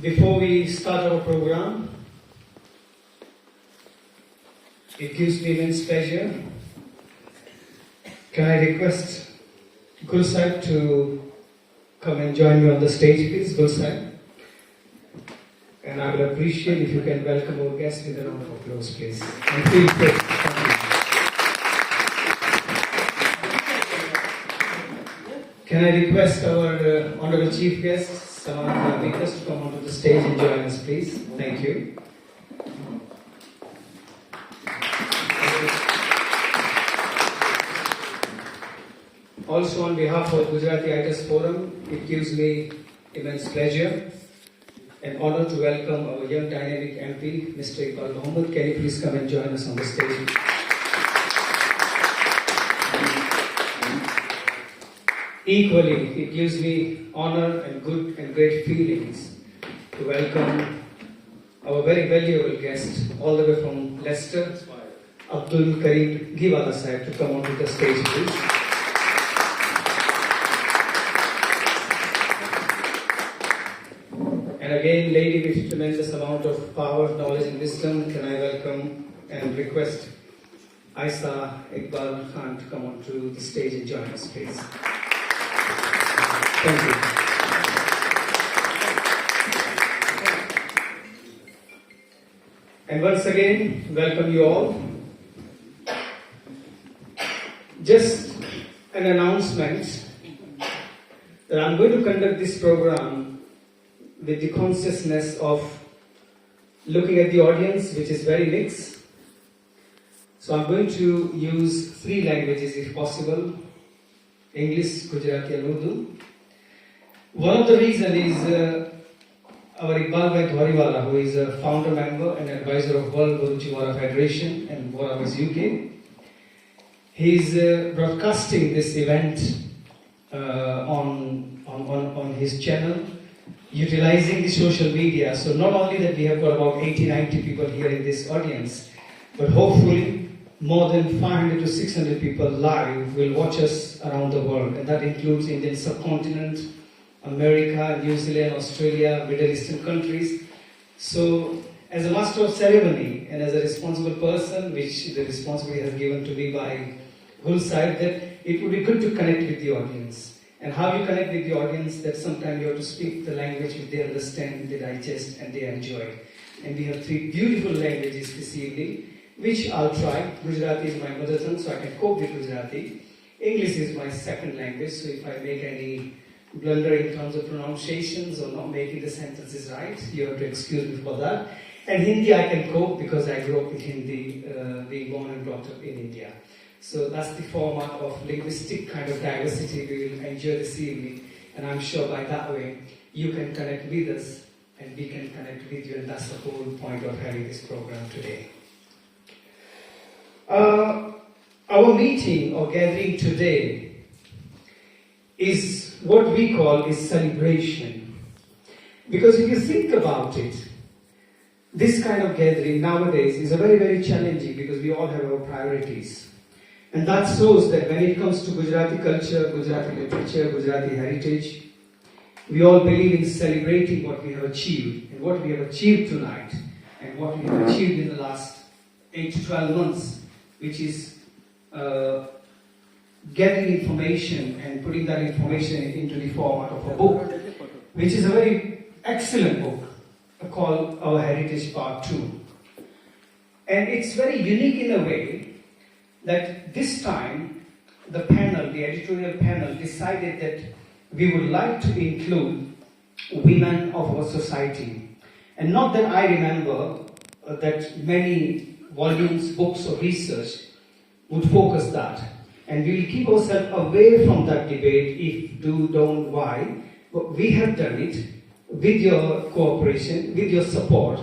Before we start our program, it gives me immense pleasure. Can I request Gul Sir to come and join me on the stage, please, Gul Sir? And I will appreciate if you can welcome our guest with a round of applause, please. And feel free. Can I request our Honorable Chief Guest, Samantha Vikas, to come onto the stage and join us, please? Thank you. Also, on behalf of Gujarati Writers Forum, it gives me immense pleasure and honor to welcome our young dynamic MP, Mr. Iqbal Mohammed. Can you please come and join us on the stage? Equally, it gives me honor and good and great feelings to welcome our very valuable guest, all the way from Leicester, Abdul Karim Giwala Sahib, to come onto the stage, please. And again, lady with tremendous amount of power, knowledge and wisdom, can I welcome and request Aisa Iqbal Khan to come onto the stage and join us, please. Thank you. And once again, welcome you all. Just an announcement that I'm going to conduct this program with the consciousness of looking at the audience, which is very mixed. So I'm going to use 3 languages if possible: English, Gujarati and Urdu. One of the reasons is our Iqbal Bhai Dhariwala, who is a founder member and advisor of World Guruji Federation and West UK. He is broadcasting this event on his channel, utilizing the social media. So not only that we have got about 80-90 people here in this audience, but hopefully more than 500 to 600 people live will watch us around the world, and that includes Indian subcontinent, America, New Zealand, Australia, Middle Eastern countries. So as a master of ceremony and as a responsible person, which the responsibility has given to me by Gul Sir, that it would be good to connect with the audience. And how you connect with the audience, that sometimes you have to speak the language which they understand, they digest and they enjoy. And we have 3 beautiful languages this evening, which I'll try. Gujarati is my mother tongue, so I can cope with Gujarati. English is my second language, so if I make any blunder in terms of pronunciations or not making the sentences right, you have to excuse me for that. And Hindi I can cope because I grew up with Hindi, being born and brought up in India. So that's the format of linguistic kind of diversity we will enjoy this evening. And I'm sure by that way you can connect with us and we can connect with you, and that's the whole point of having this program today. Our meeting or gathering today is what we call is celebration. Because if you think about it, this kind of gathering nowadays is a very, very challenging, because we all have our priorities. And that shows that when it comes to Gujarati culture, Gujarati literature, Gujarati heritage, we all believe in celebrating what we have achieved, and what we have achieved tonight, and what we have achieved in the last 8 to 12 months, which is getting information and putting that information into the format of a book, which is a very excellent book called Our Heritage Part 2. And it's very unique in a way that this time the panel, the editorial panel, decided that we would like to include women of our society. And not that I remember that many volumes, books or research would focus that. And we will keep ourselves away from that debate, if, do, don't, why. But we have done it with your cooperation, with your support.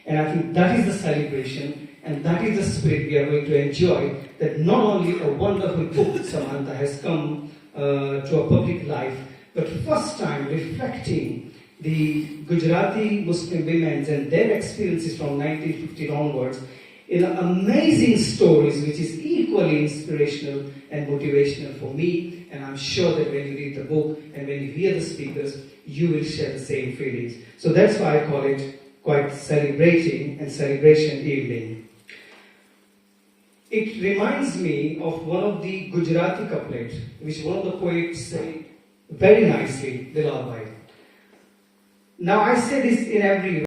And I think that is the celebration, and that is the spirit we are going to enjoy, that not only a wonderful book, Samantha, has come to a public life, but first time reflecting the Gujarati Muslim women and their experiences from 1950 onwards in amazing stories, which is equally inspirational and motivational for me, and I'm I'm sure that when you read the book and when you hear the speakers, you will share the same feelings. So that's why I call it quite celebrating and celebration evening. It reminds me of one of the Gujarati couplet, which one of the poets said very nicely, the lullaby. Now I say this in every